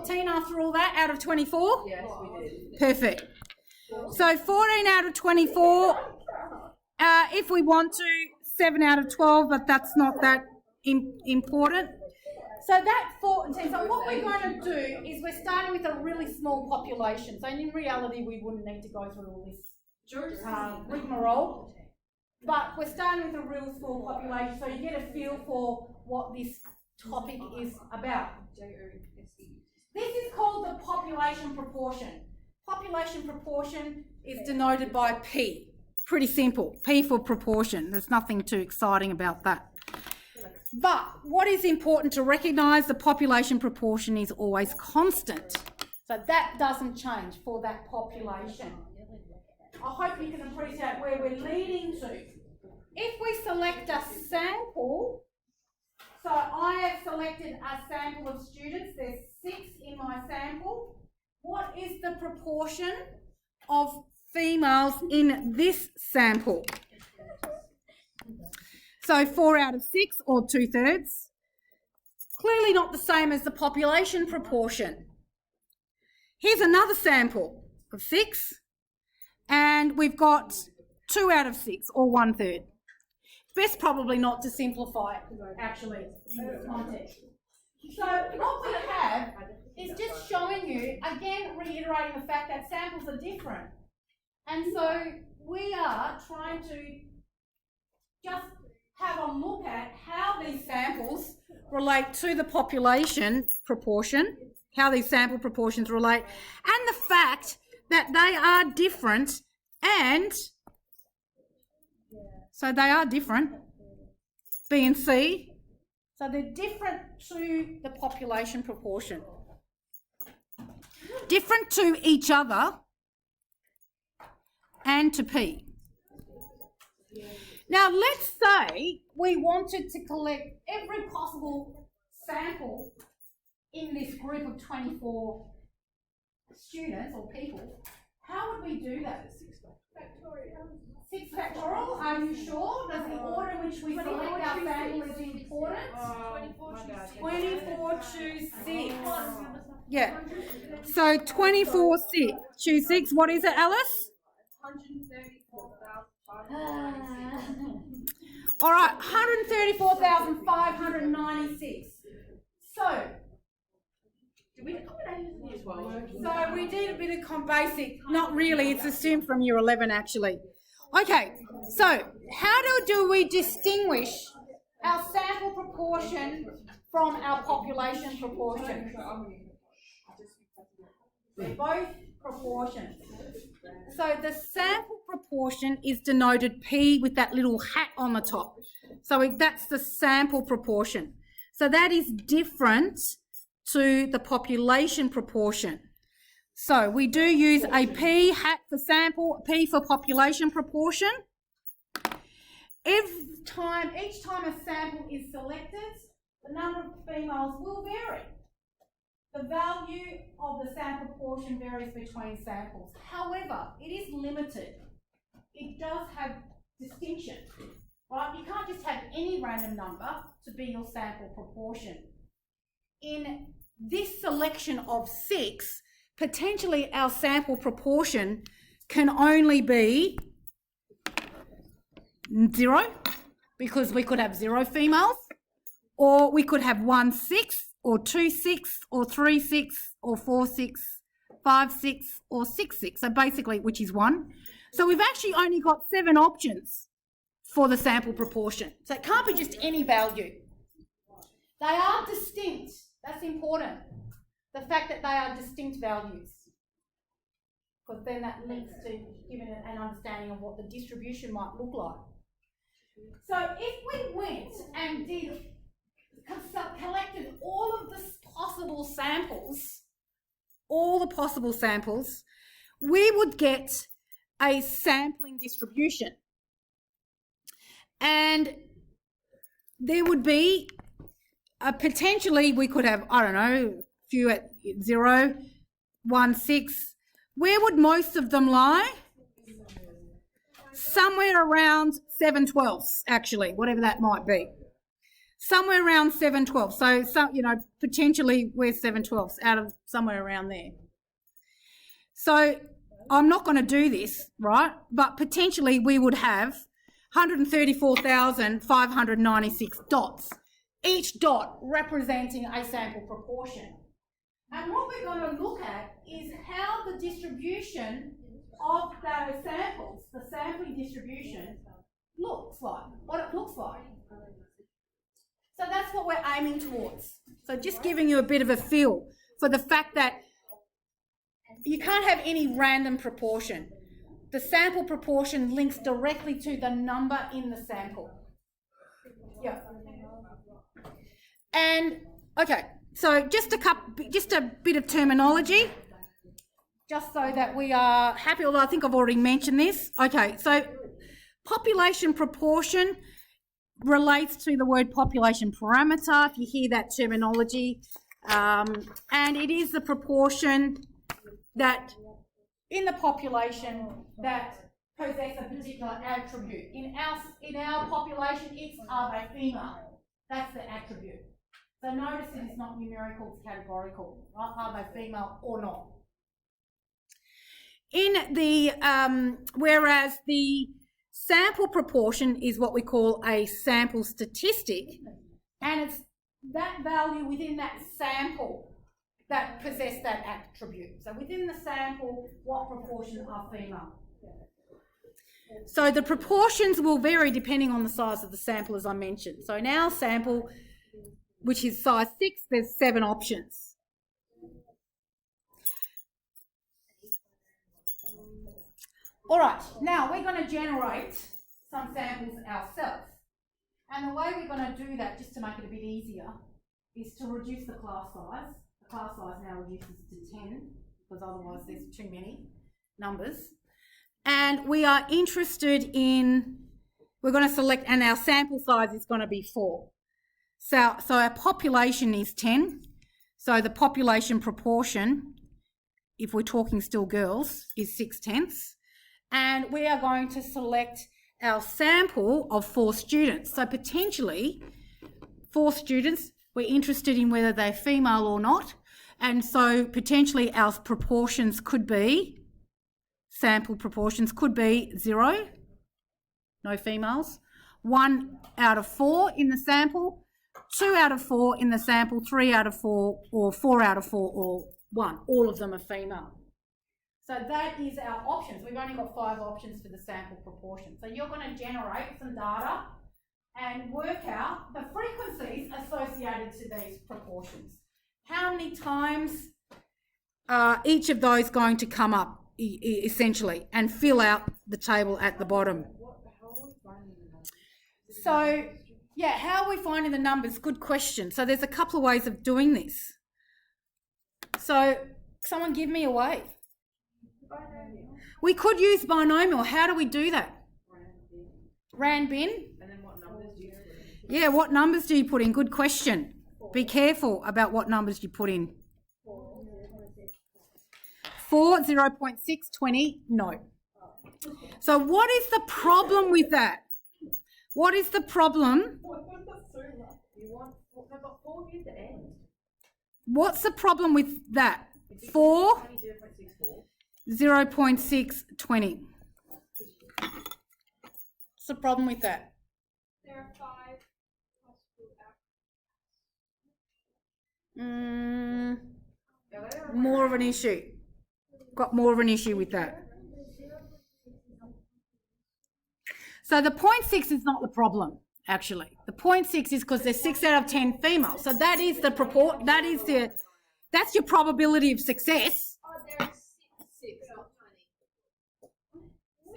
14 after all that out of 24? Yes, we did. Perfect. So 14 out of 24. If we want to, 7 out of 12, but that's not that important. So that's 14. So what we're going to do is we're starting with a really small population. So in reality, we wouldn't need to go through all this rigmarole. But we're starting with a real small population, so you get a feel for what this topic is about. This is called the population proportion. Population proportion is denoted by P. Pretty simple. P for proportion. There's nothing too exciting about that. But what is important to recognise, the population proportion is always constant. So that doesn't change for that population. I hope you can appreciate where we're leading to. If we select a sample, so I have selected a sample of students, there's 6 in my sample. What is the proportion of females in this sample? So 4 out of 6, or 2/3. Clearly not the same as the population proportion. Here's another sample of 6, and we've got 2 out of 6, or 1/3. Best probably not to simplify it, actually, in this context. So what we have is just showing you, again, reiterating the fact that samples are different. And so we are trying to just have a look at how these samples relate to the population proportion, how these sample proportions relate, and the fact that they are different, and so they are different, B and C, so they're different to the population proportion. Different to each other and to P. Now let's say we wanted to collect every possible sample in this group of 24 students or people. How would we do that? 6 factorial, are you sure? Does the order in which we select our sample is important? 24 to 6. Yeah. So 24 to 6. What is it, Alice? 134,596. All right, 134,596. So we did a bit of basic, not really, it's assumed from year 11 actually. Okay, so how do we distinguish our sample proportion from our population proportion? They're both proportions. So the sample proportion is denoted P with that little hat on the top. So that's the sample proportion. So that is different to the population proportion. So we do use a P hat for sample, P for population proportion. Each time a sample is selected, the number of females will vary. The value of the sample proportion varies between samples. However, it is limited. It does have distinction, right? You can't just have any random number to be your sample proportion. In this selection of 6, potentially our sample proportion can only be 0, because we could have 0 females, or we could have 1/6, or 2/6, or 3/6, or 4/6, 5/6, or 6/6. So basically, which is 1. So we've actually only got 7 options for the sample proportion. So it can't be just any value. They are distinct. That's important. The fact that they are distinct values. Because then that leads to giving an understanding of what the distribution might look like. So if we went and collected all of the possible samples, we would get a sampling distribution. And there would be potentially, we could have, I don't know, a few at 0, 1, 6. Where would most of them lie? Somewhere around 7/12, actually, whatever that might be. somewhere around 7/12. So, potentially we're 7/12 out of somewhere around there. So I'm not going to do this, right? But potentially we would have 134,596 dots, each dot representing a sample proportion. And what we're going to look at is how the distribution of those samples, the sampling distribution, looks like, what it looks like. So that's what we're aiming towards. So just giving you a bit of a feel for the fact that you can't have any random proportion. The sample proportion links directly to the number in the sample. Yeah. And, okay, so just a bit of terminology, just so that we are happy, although I think I've already mentioned this. Okay, so population proportion relates to the word population parameter, if you hear that terminology, and it is the proportion that in the population that possess a particular attribute. In our population, it's are they female? That's the attribute. So notice that it's not numerical, it's categorical. Right? Are they female or not? In the whereas the sample proportion is what we call a sample statistic, and it's that value within that sample that possess that attribute. So within the sample, what proportion are female? So the proportions will vary depending on the size of the sample, as I mentioned. So in our sample, which is size 6, there's 7 options. All right, now we're going to generate some samples ourselves. And the way we're going to do that, just to make it a bit easier, is to reduce the class size. The class size now reduces to 10, because otherwise there's too many numbers. And we are interested in, we're going to select, and our sample size is going to be 4. So our population is 10. So the population proportion, if we're talking still girls, is 6/10. And we are going to select our sample of 4 students. So potentially 4 students, we're interested in whether they're female or not. And so potentially our proportions could be, sample proportions could be 0, no females, 1 out of 4 in the sample, 2 out of 4 in the sample, 3 out of 4, or 4 out of 4, or 1. All of them are female. So that is our options. We've only got 5 options for the sample proportion. So you're going to generate some data and work out the frequencies associated to these proportions. How many times are each of those going to come up, essentially, and fill out the table at the bottom? So, yeah, how are we finding the numbers? Good question. So there's a couple of ways of doing this. So someone give me a way. We could use binomial. How do we do that? Rand bin. And then what numbers do you put in? Yeah, what numbers do you put in? Good question. Be careful about what numbers you put in. 4, 0.6, 20, no. So what is the problem with that? What is the problem? What's the problem with that? 4, 0.620. What's the problem with that? There are 5 possible outcomes. More of an issue. Got more of an issue with that. So the 0.6 is not the problem, actually. The 0.6 is because there's 6 out of 10 females. So that is the that's your probability of success. Oh, there's 6, not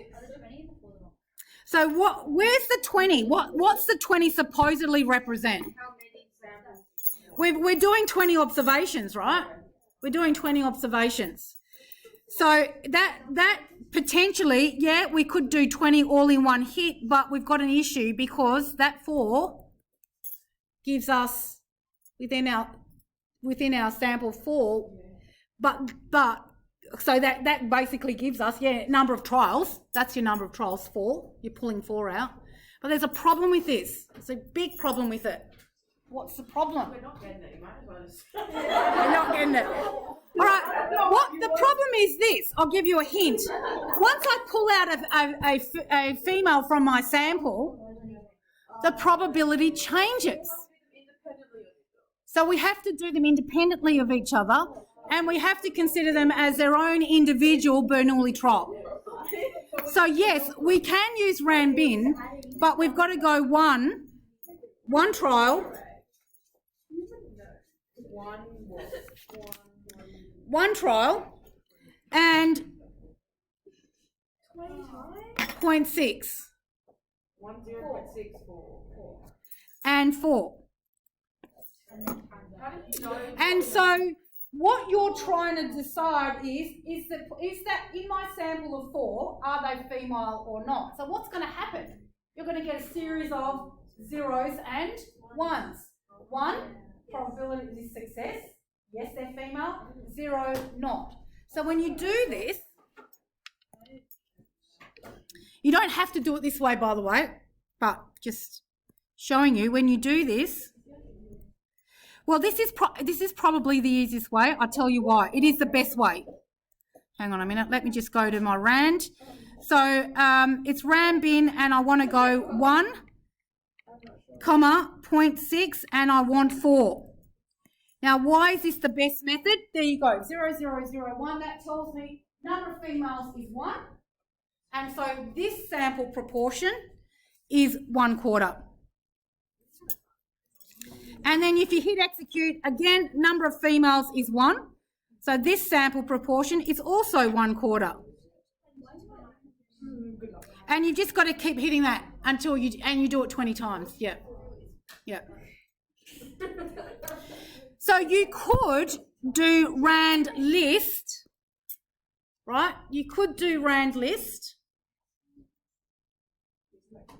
20. So where's the 20? What's the 20 supposedly represent? How many samples? We're doing 20 observations, right? We're doing 20 observations. So that potentially, yeah, we could do 20 all in one hit, but we've got an issue because that 4 gives us within our sample 4, but so that basically gives us, yeah, number of trials. That's your number of trials, 4. You're pulling 4 out. But there's a problem with this. It's a big problem with it. What's the problem? We're not getting it, you might as well just... We're not getting it. All right. What the problem is this? I'll give you a hint. Once I pull out a female from my sample, the probability changes. So we have to do them independently of each other, and we have to consider them as their own individual Bernoulli trial. So yes, we can use Ranbin, but we've got to go one trial, one trial, and 0.6 and 4. And so what you're trying to decide is that in my sample of 4, are they female or not? So what's going to happen? You're going to get a series of zeros and ones. 1, probability of success, yes, they're female. 0, not. So when you do this, you don't have to do it this way, by the way, but just showing you when you do this. Well, this is probably the easiest way. I'll tell you why. It is the best way. Hang on a minute. Let me just go to my RAND. So it's Ranbin, and I want to go 1, 0.6, and I want 4. Now, why is this the best method? There you go. 0, 0, 0, 1. That tells me number of females is 1. And so this sample proportion is 1/4. And then if you hit execute, again, number of females is 1. So this sample proportion is also 1/4. And you've just got to keep hitting that until you do it 20 times. Yeah. Yeah. So you could do Rand list, right? You could do Rand list.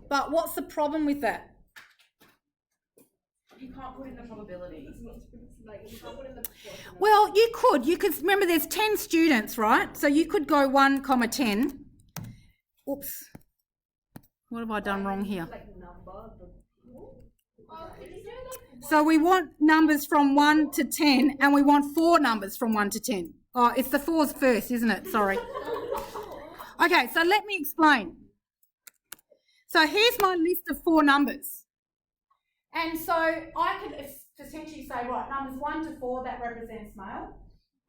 But what's the problem with that? You can't put in the probabilities. Well, you could, remember there's 10 students, right? So you could go 1, 10. Oops. What have I done wrong here? So we want numbers from 1 to 10, and we want 4 numbers from 1 to 10. Oh, it's the 4s first, isn't it? Sorry. Okay, so let me explain. So here's my list of 4 numbers. And so I could potentially say, right, numbers 1 to 4, that represents male,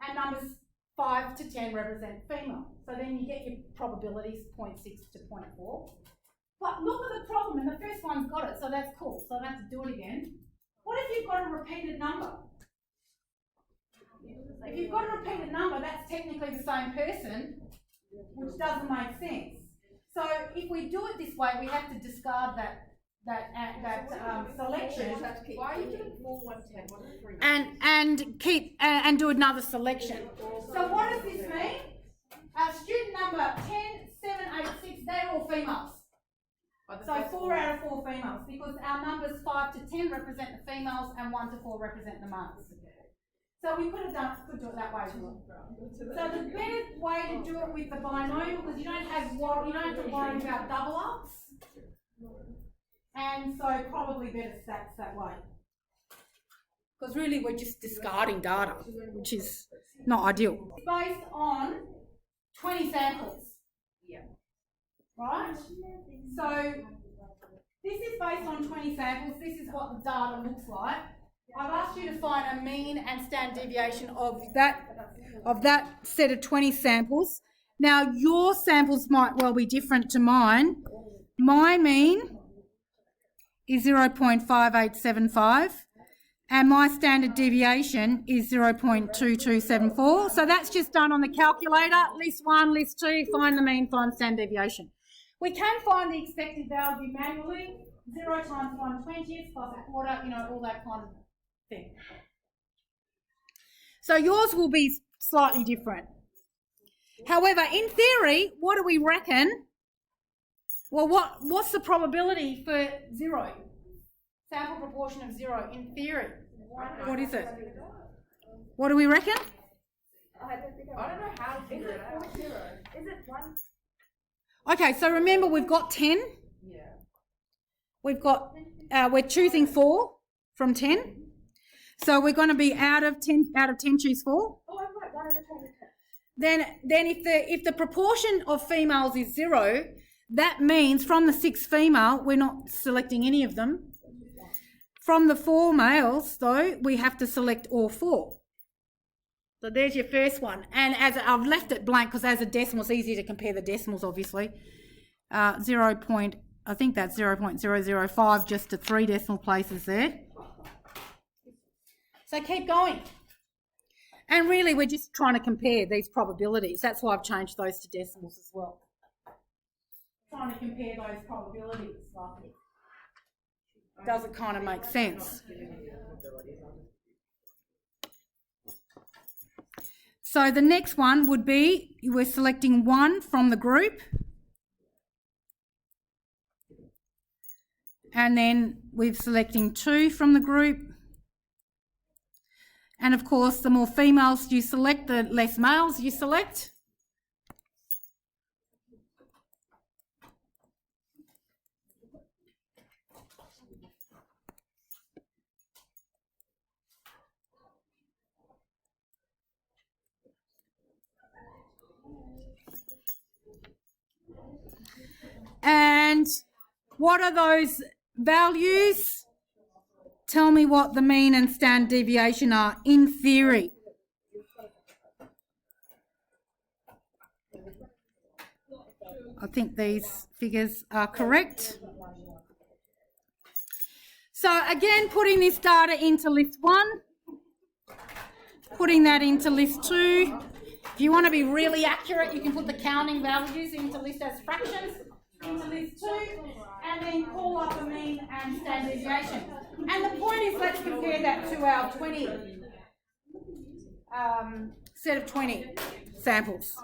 and numbers 5 to 10 represent female. So then you get your probabilities 0.6 to 0.4. But look at the problem, and the first one's got it, so that's cool. So I don't have to do it again. What if you've got a repeated number? If you've got a repeated number, that's technically the same person, which doesn't make sense. So if we do it this way, we have to discard that selection. Why are you doing 4, 1, 10? And keep and do another selection. So what does this mean? Student number 10, 7, 8, 6, they're all females. So 4 out of 4 females, because our numbers 5 to 10 represent the females and 1 to 4 represent the males. So we could do it that way as well. So the better way to do it with the binomial, because you don't have to worry about double ups. And so probably better stats that way. Because really we're just discarding data, which is not ideal. It's based on 20 samples. Yeah. Right? So this is based on 20 samples. This is what the data looks like. I've asked you to find a mean and standard deviation of that set of 20 samples. Now your samples might well be different to mine. My mean is 0.5875 and my standard deviation is 0.2274. So that's just done on the calculator. List 1, list 2, find the mean, find standard deviation. We can find the expected value manually. 0 times 1/20 plus a quarter, all that kind of thing. So yours will be slightly different. However, in theory, what do we reckon? Well, what's the probability for 0? Sample proportion of 0 in theory. What is it? What do we reckon? I don't know how to figure it out. Is it 1? Okay, so remember we've got 10. Yeah. We've got, we're choosing 4. from 10. So we're going to be out of 10 choose 4. Oh, I'm right, 1 over 10. Then if the proportion of females is 0, that means from the 6 female, we're not selecting any of them. From the 4 males, though, we have to select all 4. So there's your first one. And as I've left it blank because as a decimal, it's easier to compare the decimals, obviously. I think that's 0.005, just to 3 decimal places there. So keep going. And really, we're just trying to compare these probabilities. That's why I've changed those to decimals as well. Trying to compare those probabilities. Does it kind of make sense? So the next one would be, we're selecting 1 from the group. And then we're selecting 2 from the group. And of course, the more females you select, the less males you select. And what are those values? Tell me what the mean and standard deviation are in theory. I think these figures are correct. So again, putting this data into list 1, putting that into list 2. If you want to be really accurate, you can put the counting values into list as fractions, into list 2, and then call up a mean and standard deviation. And the point is, let's compare that to our 20 set of 20 samples.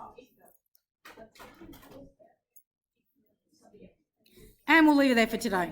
And we'll leave it there for today.